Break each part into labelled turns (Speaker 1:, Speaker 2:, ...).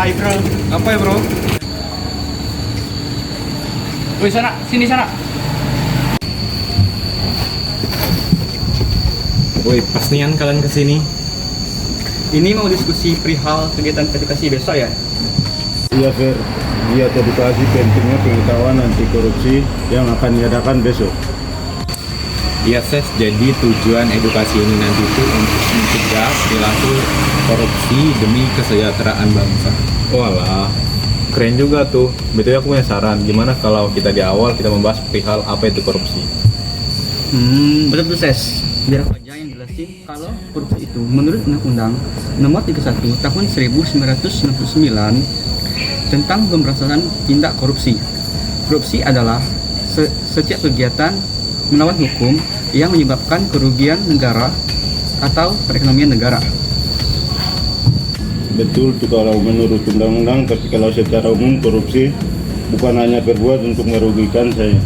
Speaker 1: Hai bro.
Speaker 2: Apa ya bro?
Speaker 1: Woi sana, sini sana.
Speaker 2: Woi, pastian kalian kesini.
Speaker 1: Ini mau diskusi perihal kegiatan edukasi besok ya?
Speaker 3: Iya Fer, giat edukasi pentingnya pengetahuan anti korupsi yang akan diadakan besok.
Speaker 2: Iya Ses, jadi tujuan edukasi ini nanti itu untuk mencegah perilaku korupsi demi kesejahteraan bangsa.
Speaker 4: Walah, keren juga tuh. Betul, aku punya saran. Gimana kalau kita di awal kita membahas perihal apa itu korupsi?
Speaker 1: Betul Ses. Biar aku aja yang jelasin kalau korupsi itu menurut Undang-Undang Nomor 31 Tahun 1969 tentang pemberantasan tindak korupsi. Korupsi adalah setiap kegiatan melawan hukum yang menyebabkan kerugian negara atau perekonomian negara.
Speaker 3: Betul tuh kalau menurut undang-undang, tapi kalau secara umum korupsi bukan hanya berbuat untuk merugikan saya.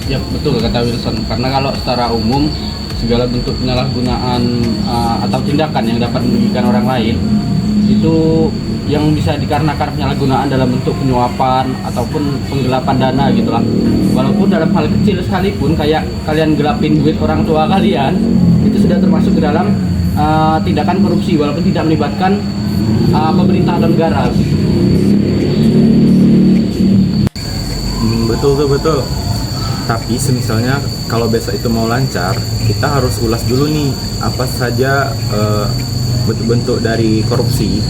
Speaker 5: Ya betul kata Wilson, karena kalau secara umum segala bentuk penyalahgunaan atau tindakan yang dapat merugikan orang lain itu yang bisa dikarenakan penyalahgunaan dalam bentuk penyuapan ataupun penggelapan dana gitulah. Walaupun dalam hal kecil sekalipun kayak kalian gelapin duit orang tua kalian, itu sudah termasuk ke dalam tindakan korupsi walaupun tidak melibatkan pemerintah atau negara.
Speaker 4: Betul tuh, betul. Tapi misalnya kalau besok itu mau lancar, kita harus ulas dulu nih apa saja bentuk-bentuk dari korupsi.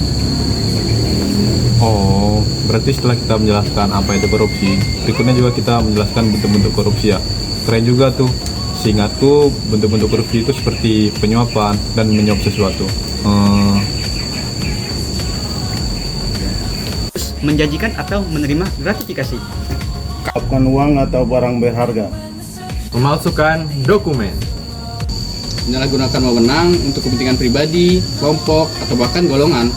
Speaker 4: Oh, berarti setelah kita menjelaskan apa itu korupsi, berikutnya juga kita menjelaskan bentuk-bentuk korupsi ya. Keren juga tuh. Seingatku bentuk-bentuk korupsi itu seperti penyuapan dan menyuap sesuatu.
Speaker 1: Menjanjikan atau menerima gratifikasi.
Speaker 3: Kapkan uang atau barang berharga.
Speaker 4: Memalsukan dokumen.
Speaker 5: Menyalahgunakan wewenang untuk kepentingan pribadi, kelompok, atau bahkan golongan.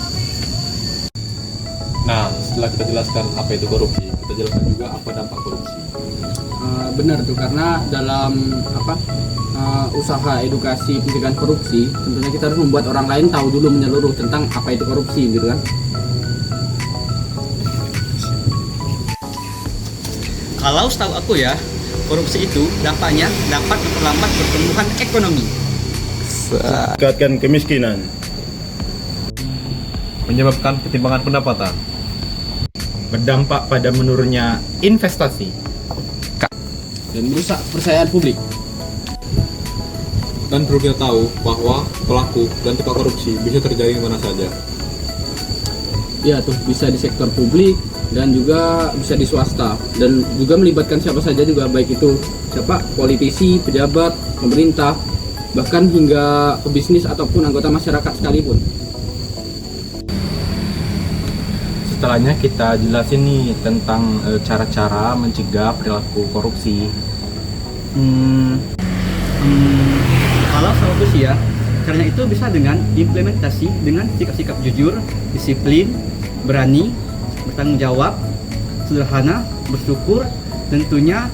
Speaker 4: Nah, setelah kita jelaskan apa itu korupsi, kita jelaskan juga apa dampak korupsi.
Speaker 5: Benar tuh, karena dalam usaha edukasi pencegahan korupsi, tentunya kita harus membuat orang lain tahu dulu menyeluruh tentang apa itu korupsi gitu kan.
Speaker 1: Kalau setahu aku ya, korupsi itu dampaknya dapat memperlambat pertumbuhan ekonomi,
Speaker 3: Tingkatkan kemiskinan.
Speaker 4: Menyebabkan ketimpangan pendapatan.
Speaker 2: Berdampak pada menurunnya investasi.
Speaker 5: Dan merusak kepercayaan publik.
Speaker 4: Dan perlu kita tahu bahwa pelaku dan tindak korupsi bisa terjadi di mana saja.
Speaker 5: Ya tuh, bisa di sektor publik dan juga bisa di swasta, dan juga melibatkan siapa saja juga, baik itu siapa, politisi, pejabat, pemerintah, bahkan hingga pebisnis ataupun anggota masyarakat sekalipun.
Speaker 4: Setelahnya kita jelasin nih tentang cara-cara mencegah perilaku korupsi.
Speaker 1: Kalau setahu aku sih ya, caranya itu bisa dengan implementasi dengan sikap-sikap jujur, disiplin, berani, bertanggung jawab, sederhana, bersyukur, tentunya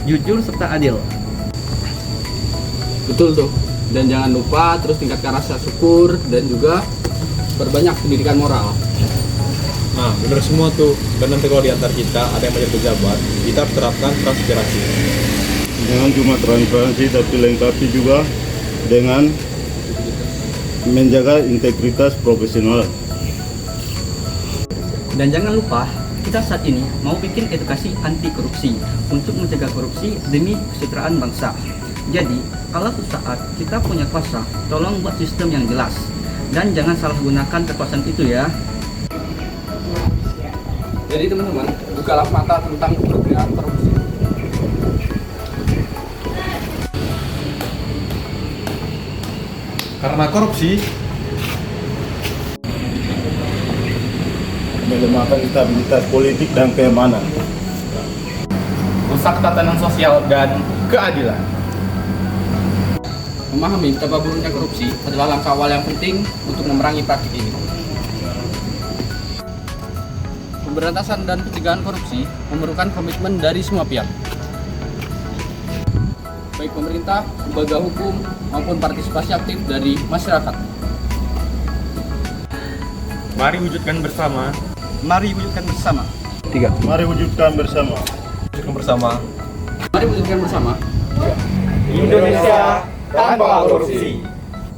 Speaker 1: jujur serta adil.
Speaker 5: Betul tuh. Dan jangan lupa terus tingkatkan rasa syukur dan juga perbanyak pendidikan moral.
Speaker 4: Nah, bener semua tuh. Dan nanti kalau di antar kita ada yang menjadi pejabat, kita harus terapkan transparansi.
Speaker 3: Jangan cuma transparansi, tapi lengkapi juga dengan menjaga integritas profesional.
Speaker 1: Dan jangan lupa, kita saat ini mau bikin edukasi anti korupsi untuk mencegah korupsi demi kesejahteraan bangsa. Jadi, kalau suatu saat kita punya kuasa, tolong buat sistem yang jelas. Dan jangan salah gunakan kekuasaan itu ya.
Speaker 5: Jadi teman-teman, bukalah mata tentang kerugian korupsi.
Speaker 4: Karena korupsi
Speaker 3: Melemahkan stabilitas politik dan keamanan.
Speaker 2: Rusak tatanan sosial dan keadilan.
Speaker 5: Memahami betapa buruknya korupsi adalah langkah awal yang penting untuk memerangi praktik ini. Pemberantasan dan pencegahan korupsi memerlukan komitmen dari semua pihak, baik pemerintah, lembaga hukum, maupun partisipasi aktif dari masyarakat.
Speaker 2: Mari wujudkan bersama.
Speaker 1: Mari wujudkan bersama.
Speaker 3: Mari wujudkan bersama.
Speaker 4: Bersama.
Speaker 5: Mari wujudkan bersama.
Speaker 2: Indonesia tanpa korupsi.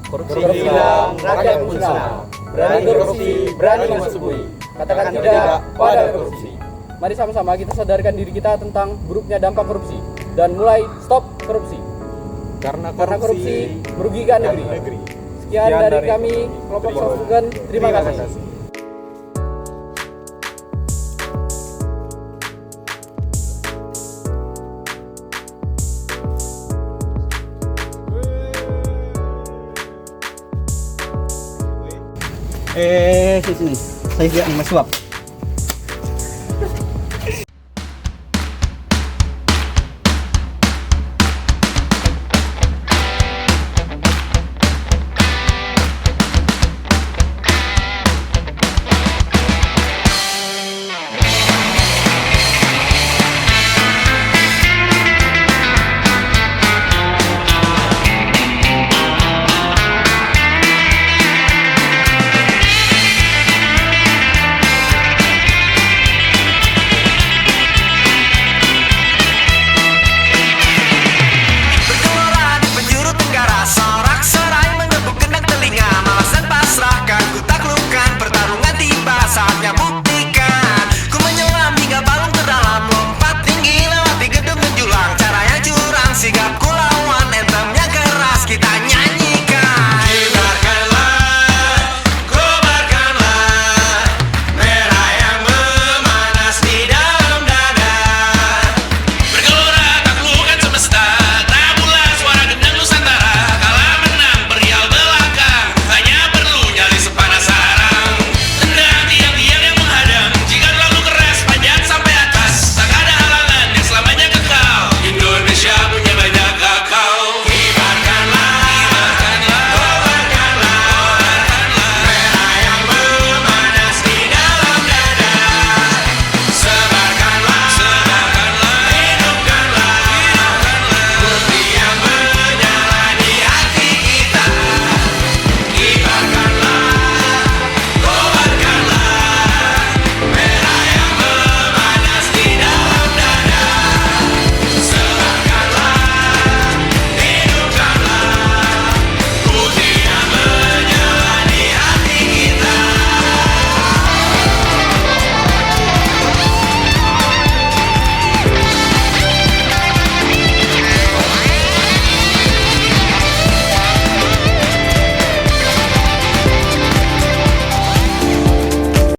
Speaker 6: Korupsi hilang, rakyat musnah. Berani korupsi, berani masuk bui. Katakan tidak pada korupsi.
Speaker 7: Mari sama-sama kita sadarkan diri kita tentang buruknya dampak korupsi dan mulai stop korupsi.
Speaker 6: Karena
Speaker 7: korupsi merugikan negeri. Sekian dari kami, kelompok Sorsugen. Terima kasih.
Speaker 1: Sini. Saya lihat yang suap.